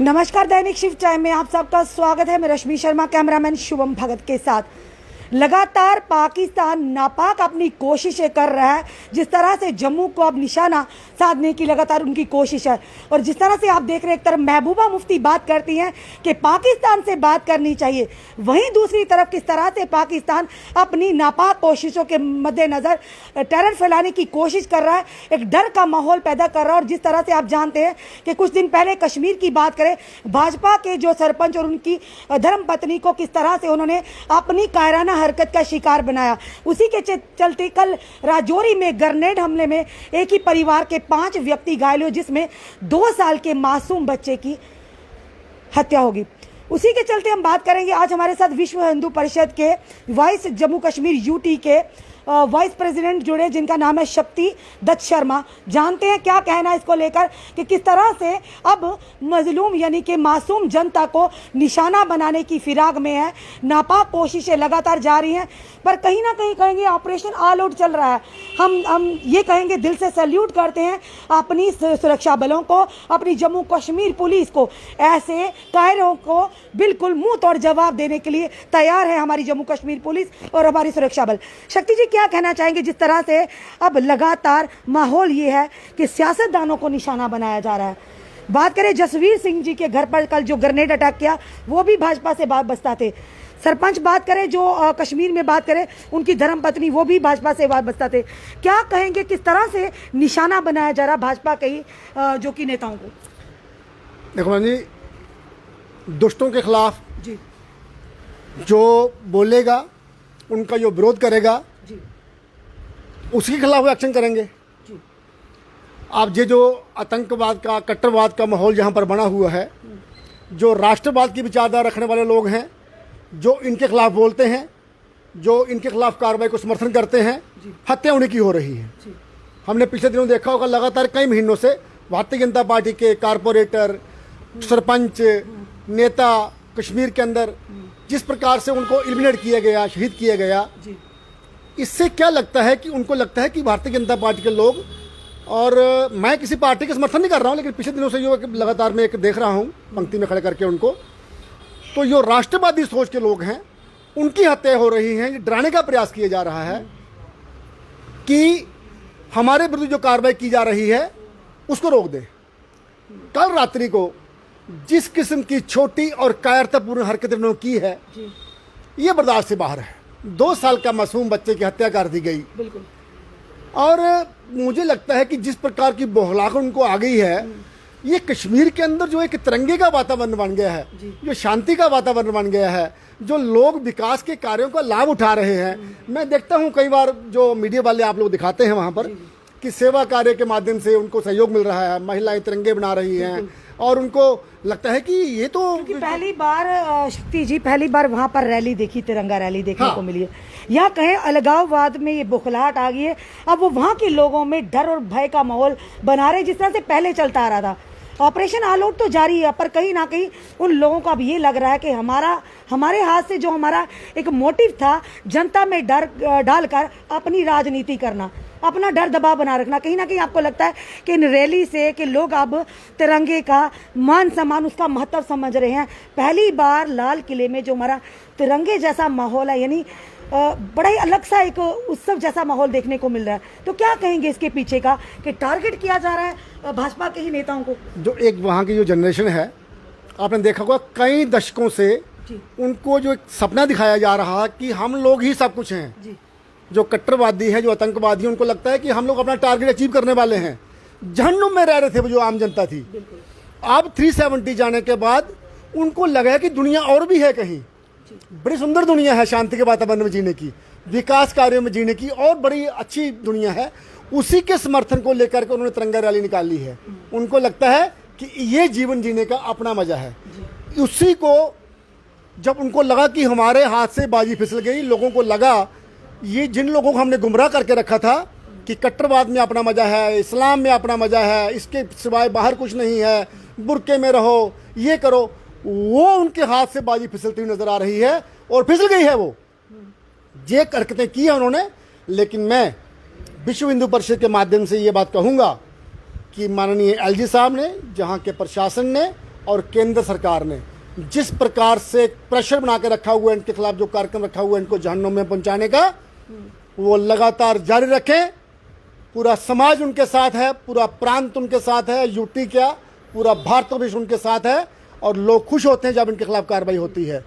नमस्कार, दैनिक shift time में आप सबका स्वागत है। मैं रश्मि शर्मा, कैमरामैन शुभम भगत के साथ। लगातार पाकिस्तान नापाक अपनी कोशिशें कर रहा है। जिस तरह से जम्मू को अब निशाना साधने की लगातार उनकी कोशिश है, और जिस तरह से आप देख रहे हैं, एक तरफ महबूबा मुफ्ती बात करती हैं कि पाकिस्तान से बात करनी चाहिए, वहीं दूसरी तरफ किस तरह से पाकिस्तान अपनी नापाक कोशिशों के मद्देनज़र टेरर फैलाने की कोशिश कर रहा है, एक डर का माहौल पैदा कर रहा है। और जिस तरह से आप जानते हैं कि कुछ दिन पहले कश्मीर की बात करें, भाजपा के जो सरपंच और उनकी धर्मपत्नी को किस तरह से उन्होंने अपनी कायराना हरकत का शिकार बनाया, उसी के चलते कल राजौरी में ग्रेनेड हमले में एक ही परिवार के 5 व्यक्ति घायल हुए, जिसमें 2 साल के मासूम बच्चे की हत्या होगी। उसी के चलते हम बात करेंगे। आज हमारे साथ विश्व हिंदू परिषद के वाइस जम्मू कश्मीर यूटी के वाइस प्रेसिडेंट जुड़े, जिनका नाम है शक्ति दत्त शर्मा। जानते हैं क्या कहना है इसको लेकर कि किस तरह से अब मजलूम यानी कि मासूम जनता को निशाना बनाने की फिराक में है। नापाक कोशिशें लगातार जारी हैं, पर कहीं ना कहीं कहेंगे ऑपरेशन ऑल आउट चल रहा है। हम ये कहेंगे, दिल से सैल्यूट करते हैं अपनी सुरक्षा बलों को, अपनी जम्मू कश्मीर पुलिस को। ऐसे कायरों को बिल्कुल मुंह तोड़ जवाब देने के लिए तैयार है हमारी जम्मू कश्मीर पुलिस और हमारी सुरक्षा बल। शक्ति जी, क्या कहना चाहेंगे जिस तरह से अब लगातार माहौल ये है कि सियासतदानों को निशाना बनाया जा रहा है? बात करें जसवीर सिंह जी के घर पर कल जो ग्रेनेड अटैक किया, वो भी भाजपा से बसता थे। सरपंच बात करें जो कश्मीर में बात करें, उनकी धर्मपत्नी, वो भी भाजपा से बसता थे। क्या कहेंगे किस तरह से निशाना बनाया जा रहा भाजपा के ही जो कि नेताओं को? देखो जी, दुष्टों के खिलाफ जी जो बोलेगा, उनका जो विरोध करेगा, जी उसके खिलाफ एक्शन करेंगे। जी अब ये जो आतंकवाद का, कट्टरवाद का माहौल यहाँ पर बना हुआ है, जो राष्ट्रवाद की विचारधारा रखने वाले लोग हैं, जो इनके खिलाफ बोलते हैं, जो इनके खिलाफ कार्रवाई को समर्थन करते हैं, हत्या उन्हीं की हो रही है। हमने पिछले दिनों देखा होगा, लगातार कई महीनों से भारतीय जनता पार्टी के कारपोरेटर, सरपंच, नेता कश्मीर के अंदर जिस प्रकार से उनको एलिमिनेट किया गया, शहीद किया गया, इससे क्या लगता है कि उनको लगता है कि भारतीय जनता पार्टी के लोग, और मैं किसी पार्टी का समर्थन नहीं कर रहा हूं, लेकिन पिछले दिनों से जो लगातार मैं एक देख रहा हूं पंक्ति में खड़े करके उनको, तो जो राष्ट्रवादी सोच के लोग हैं उनकी हत्या हो रही है। डराने का प्रयास किया जा रहा है कि हमारे विरुद्ध जो कार्रवाई की जा रही है उसको रोक दें। कल रात्रि को जिस किस्म की छोटी और कायरतापूर्ण हरकत उन्होंने की है, ये बर्दाश्त से बाहर है। 2 साल का मासूम बच्चे की हत्या कर दी गई। बिल्कुल। और मुझे लगता है कि जिस प्रकार की बौखलाहट उनको आ गई है, ये कश्मीर के अंदर जो एक तिरंगे का वातावरण बन गया है, जो शांति का वातावरण बन गया है, जो लोग विकास के कार्यों का लाभ उठा रहे हैं। मैं देखता हूँ कई बार जो मीडिया वाले आप लोग दिखाते हैं वहाँ पर कि सेवा कार्य के माध्यम से उनको सहयोग मिल रहा है, महिलाएं तिरंगे बना रही हैं, और उनको लगता है कि ये तो पहली बार शक्ति जी, पहली बार वहां पर रैली देखी, तिरंगा रैली देखने को मिली है। या कहें अलगाववाद में ये बौखलाहट आ गई है। अब वो वहां के लोगों में डर और भय का माहौल बना रहे, जिस तरह से पहले चलता आ रहा था। ऑपरेशन ऑल आउट तो जारी है, पर कहीं ना कहीं उन लोगों को अब ये लग रहा है कि हमारे हाथ से जो हमारा एक मोटिव था, जनता में डर डालकर अपनी राजनीति करना, अपना डर दबाव बना रखना, कहीं ना कहीं आपको लगता है कि इन रैली से कि लोग अब तिरंगे का मान सम्मान, उसका महत्व समझ रहे हैं। पहली बार लाल किले में जो हमारा तिरंगे जैसा माहौल है, यानी बड़ा ही अलग सा एक उत्सव जैसा माहौल देखने को मिल रहा है। तो क्या कहेंगे इसके पीछे का कि टारगेट किया जा रहा है भाजपा के ही नेताओं को? जो एक वहाँ की जो जनरेशन है, आपने देखा होगा कई दशकों से उनको जो एक सपना दिखाया जा रहा कि हम लोग ही सब कुछ हैं। जो कट्टरवादी है, जो आतंकवादी है, उनको लगता है कि हम लोग अपना टारगेट अचीव करने वाले हैं। जहन्नुम में रह रहे थे वो जो आम जनता थी। अब 370 जाने के बाद उनको लगा कि दुनिया और भी है कहीं, बड़ी सुंदर दुनिया है, शांति के वातावरण में जीने की, विकास कार्यों में जीने की, और बड़ी अच्छी दुनिया है। उसी के समर्थन को लेकर के उन्होंने तिरंगा रैली निकाली है। उनको लगता है कि ये जीवन जीने का अपना मजा है। उसी को जब उनको लगा कि हमारे हाथ से बाजी फिसल गई, लोगों को लगा ये जिन लोगों को हमने गुमराह करके रखा था कि कट्टरवाद में अपना मजा है, इस्लाम में अपना मजा है, इसके सिवाय बाहर कुछ नहीं है, बुर्के में रहो, ये करो, वो उनके हाथ से बाजी फिसलती हुई नजर आ रही है, और फिसल गई है। वो ये हरकतें की है उन्होंने। लेकिन मैं विश्व हिंदू परिषद के माध्यम से ये बात कहूँगा कि माननीय एलजी साहब ने, जहाँ के प्रशासन ने और केंद्र सरकार ने जिस प्रकार से प्रेशर बना के रखा हुआ है इनके खिलाफ, जो कार्यक्रम रखा हुआ है इनको जहन्नुम में पहुंचाने का, वो लगातार जारी रखें। पूरा समाज उनके साथ है, पूरा प्रांत उनके साथ है, यूटी क्या पूरा भारत देश उनके साथ है, और लोग खुश होते हैं जब इनके खिलाफ कार्रवाई होती है।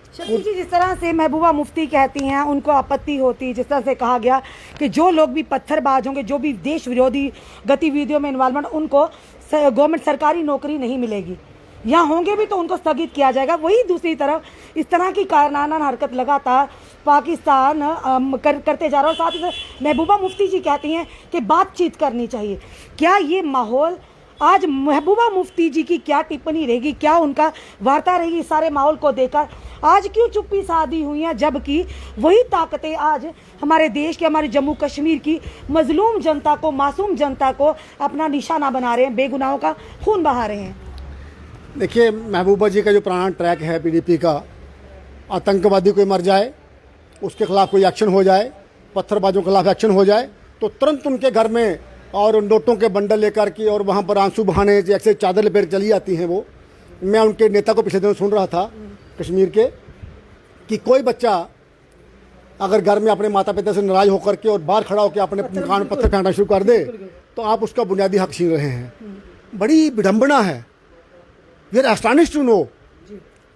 शक्ति जी, जिस तरह से महबूबा मुफ्ती कहती हैं, उनको आपत्ति होती है, जिस तरह से कहा गया कि जो लोग भी पत्थरबाज होंगे, जो भी देश विरोधी गतिविधियों में इन्वॉल्वमेंट, उनको गवर्नमेंट सरकारी नौकरी नहीं मिलेगी, यहाँ होंगे भी तो उनको स्थगित किया जाएगा। वही दूसरी तरफ इस तरह की कायराना हरकत लगातार पाकिस्तान करते जा रहा है। और साथ ही साथ महबूबा मुफ्ती जी कहती हैं कि बातचीत करनी चाहिए। क्या ये माहौल आज महबूबा मुफ्ती जी की क्या टिप्पणी रहेगी, क्या उनका वार्ता रहेगी सारे माहौल को देखकर? आज क्यों चुप्पी साधी हुई है, जबकि वही ताकतें आज हमारे देश के, हमारे जम्मू कश्मीर की मजलूम जनता को, मासूम जनता को अपना निशाना बना रहे हैं, बेगुनाहों का खून बहा रहे हैं? देखिए, महबूबा जी का जो पुराना ट्रैक है पीडीपी का, आतंकवादी कोई मर जाए उसके खिलाफ कोई एक्शन हो जाए, पत्थरबाजों के खिलाफ एक्शन हो जाए तो तुरंत उनके घर में और नोटों के बंडल लेकर के और वहाँ पर आंसू बहाने जैसे चादर लपेट चली जाती हैं वो। मैं उनके नेता को पिछले दिनों सुन रहा था कश्मीर के, कि कोई बच्चा अगर घर में अपने माता पिता से नाराज होकर के और बाहर खड़ा होकर अपने मकान पत्थर फेंकना शुरू कर दे तो आप उसका बुनियादी हक छीन रहे हैं। बड़ी विडम्बना है। We are astonished to know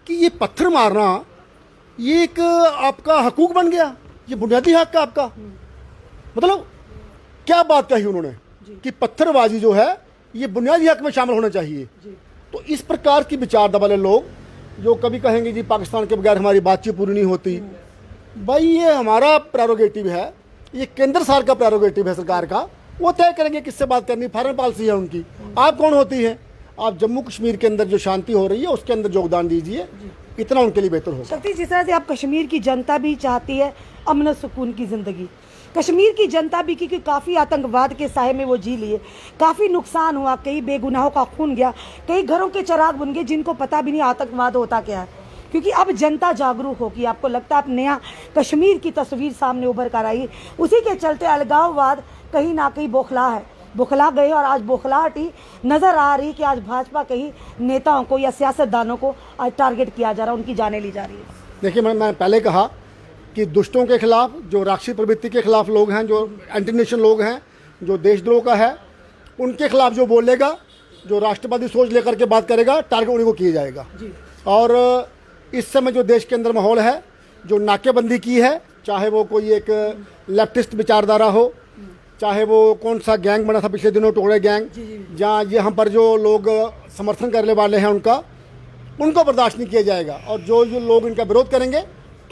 कि ये पत्थर मारना ये एक आपका हकूक बन गया, ये बुनियादी हक का आपका। मतलब क्या बात कही उन्होंने कि पत्थरबाजी जो है ये बुनियादी हक में शामिल होना चाहिए। तो इस प्रकार की विचारधारा वाले लोग जो कभी कहेंगे जी पाकिस्तान के बगैर हमारी बातचीत पूरी नहीं होती, भाई ये हमारा प्रेरोगेटिव है, ये केंद्र सरकार का प्रेरोगेटिव है, सरकार का, वो तय करेंगे किससे बात करनी, फॉरेन पॉलिसी है उनकी। आप कौन होती है? आप जम्मू कश्मीर के अंदर जो शांति हो रही है उसके अंदर योगदान दीजिए, इतना उनके लिए बेहतर होगा। शक्ति, जिस तरह से आप कश्मीर की जनता भी चाहती है अमन और सुकून की ज़िंदगी, कश्मीर की जनता भी, क्योंकि काफ़ी आतंकवाद के साए में वो जी लिए, काफ़ी नुकसान हुआ, कई बेगुनाहों का खून गया, कई घरों के चिराग बुन गए जिनको पता भी नहीं आतंकवाद होता क्या है। क्योंकि अब जनता जागरूक होगी, आपको लगता है अब नया कश्मीर की तस्वीर सामने उभर कर आई। उसी के चलते अलगाववाद कहीं ना कहीं बौखला गए, और आज बौखलाहट ही नज़र आ रही कि आज भाजपा के ही नेताओं को या सियासतदानों को आज टारगेट किया जा रहा है, उनकी जानें ली जा रही है। देखिए, मैं पहले कहा कि दुष्टों के खिलाफ, जो राक्षसी प्रवृत्ति के खिलाफ लोग हैं, जो एंटी नेशन लोग हैं, जो देशद्रोह का है, उनके खिलाफ जो बोलेगा, जो राष्ट्रवादी सोच लेकर के बात करेगा, टारगेट उन्हीं को किया जाएगा। और इस समय जो देश के अंदर माहौल है, जो नाकेबंदी की है, चाहे वो कोई एक लेफ्टिस्ट विचारधारा हो, चाहे वो कौन सा गैंग बना था पिछले दिनों, टोड़े गैंग, जहाँ यहाँ पर जो लोग समर्थन करने वाले हैं उनको बर्दाश्त नहीं किया जाएगा। और जो लोग इनका विरोध करेंगे,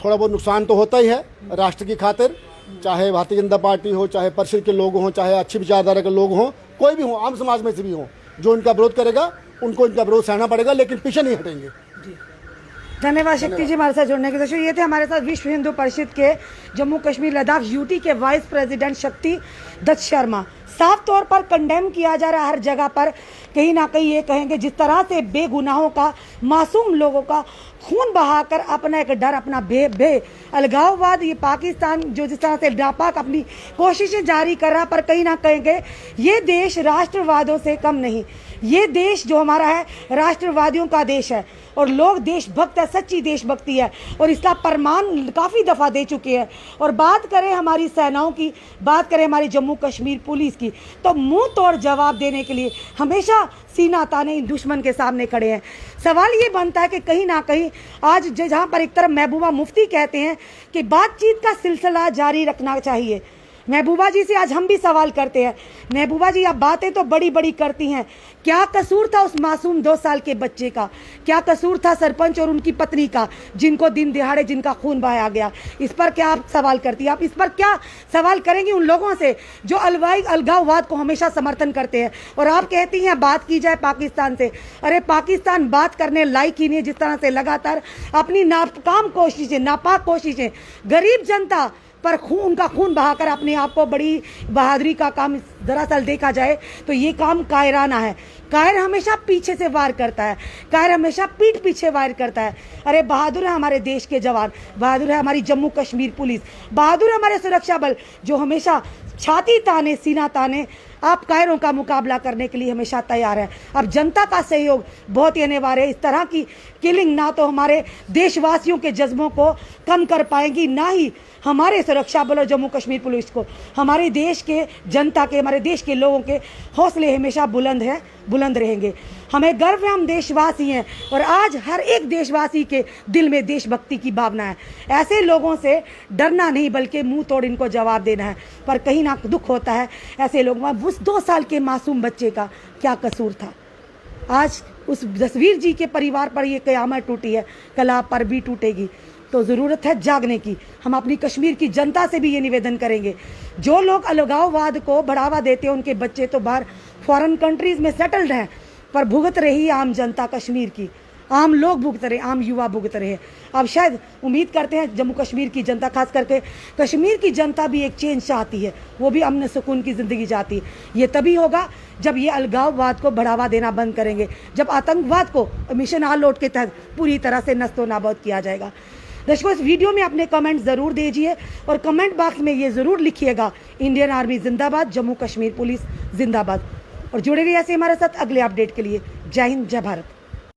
थोड़ा बहुत नुकसान तो होता ही है राष्ट्र की खातिर, चाहे भारतीय जनता पार्टी हो, चाहे परिषद के लोग हों, चाहे अच्छी विचारधारा के लोग हों, कोई भी हो, आम समाज में से भी हों, जो इनका विरोध करेगा उनको इनका विरोध सहना पड़ेगा, लेकिन पीछे नहीं हटेंगे। धन्यवाद शक्ति जी हमारे साथ जुड़ने के लिए। ये थे हमारे साथ विश्व हिंदू परिषद के जम्मू कश्मीर लद्दाख यूटी के वाइस प्रेसिडेंट शक्ति दत्त शर्मा। साफ तौर पर कंडेम किया जा रहा है हर जगह पर, कहीं ना कहीं ये कहेंगे जिस तरह से बेगुनाहों का, मासूम लोगों का खून बहाकर अपना एक डर, अपना अलगाववाद, ये पाकिस्तान जो जिस तरह से नापाक अपनी कोशिशें जारी कर रहा, पर कहीं ना कहेंगे ये देश राष्ट्रवादियों से कम नहीं। ये देश जो हमारा है राष्ट्रवादियों का देश है, और लोग देशभक्त है, सच्ची देशभक्ति है, और इसका प्रमाण काफ़ी दफ़ा दे चुके हैं। और बात करें हमारी सेनाओं की, बात करें हमारी जम्मू कश्मीर पुलिस की, तो मुंह तोड़ जवाब देने के लिए हमेशा सीना ताने इन दुश्मन के सामने खड़े हैं। सवाल ये बनता है कि कहीं ना कहीं आज जहाँ पर एक तरफ महबूबा मुफ्ती कहते हैं कि बातचीत का सिलसिला जारी रखना चाहिए, महबूबा जी से आज हम भी सवाल करते हैं, महबूबा जी आप बातें तो बड़ी बड़ी करती हैं, क्या कसूर था उस मासूम 2 साल के बच्चे का? क्या कसूर था सरपंच और उनकी पत्नी का, जिनको दिन दिहाड़े जिनका खून बहाया गया? इस पर क्या आप सवाल करती हैं? आप इस पर क्या सवाल करेंगी उन लोगों से जो अलगाववाद को हमेशा समर्थन करते हैं? और आप कहती हैं बात की जाए पाकिस्तान से, अरे पाकिस्तान बात करने लायक ही नहीं, जिस तरह से लगातार अपनी नाकाम कोशिशें, नापाक कोशिशें, गरीब जनता पर उनका खून बहाकर अपने आप को बड़ी बहादुरी का काम दरअसल देखा जाए तो ये काम कायराना है। कायर हमेशा पीछे से वार करता है, कायर हमेशा पीठ पीछे वार करता है। अरे बहादुर है हमारे देश के जवान, बहादुर है हमारी जम्मू कश्मीर पुलिस, बहादुर है हमारे सुरक्षा बल, जो हमेशा छाती ताने, सीना ताने आप कायरों का मुकाबला करने के लिए हमेशा तैयार है। अब जनता का सहयोग बहुत ही अनिवार्य है। इस तरह की किलिंग ना तो हमारे देशवासियों के जज्बों को कम कर पाएंगी, ना ही हमारे सुरक्षा बलों जम्मू कश्मीर पुलिस को। हमारे देश के जनता के, हमारे देश के लोगों के हौसले हमेशा बुलंद रहेंगे। हमें गर्व है, हम देशवासी हैं और आज हर एक देशवासी के दिल में देशभक्ति की भावना है। ऐसे लोगों से डरना नहीं बल्कि मुंह तोड़ इनको जवाब देना है। पर कहीं ना दुख होता है ऐसे लोगों में। उस 2 साल के मासूम बच्चे का क्या कसूर था? आज उस जसवीर जी के परिवार पर ये कयामत टूटी है, कल आप पर भी टूटेगी। तो ज़रूरत है जागने की। हम अपनी कश्मीर की जनता से भी ये निवेदन करेंगे, जो लोग अलगाववाद को बढ़ावा देते हैं उनके बच्चे तो बाहर फॉरेन कंट्रीज़ में सेटल्ड हैं, पर भुगत रही आम जनता कश्मीर की। आम लोग भुगत रहे, आम युवा भुगत रहे। अब शायद उम्मीद करते हैं जम्मू कश्मीर की जनता, खास करके कश्मीर की जनता भी एक चेंज चाहती है, वो भी अमन सुकून की ज़िंदगी चाहती है। ये तभी होगा जब ये अलगाववाद को बढ़ावा देना बंद करेंगे, जब आतंकवाद को मिशन ऑल आउट के तहत पूरी तरह से नस्तो नाबूद किया जाएगा। दर्शकों, इस वीडियो में अपने कमेंट ज़रूर दीजिए और कमेंट बॉक्स में ये ज़रूर लिखिएगा, इंडियन आर्मी जिंदाबाद, जम्मू कश्मीर पुलिस जिंदाबाद। और जुड़े रहिए ऐसे हमारे साथ अगले अपडेट के लिए। जय हिंद, जय भारत।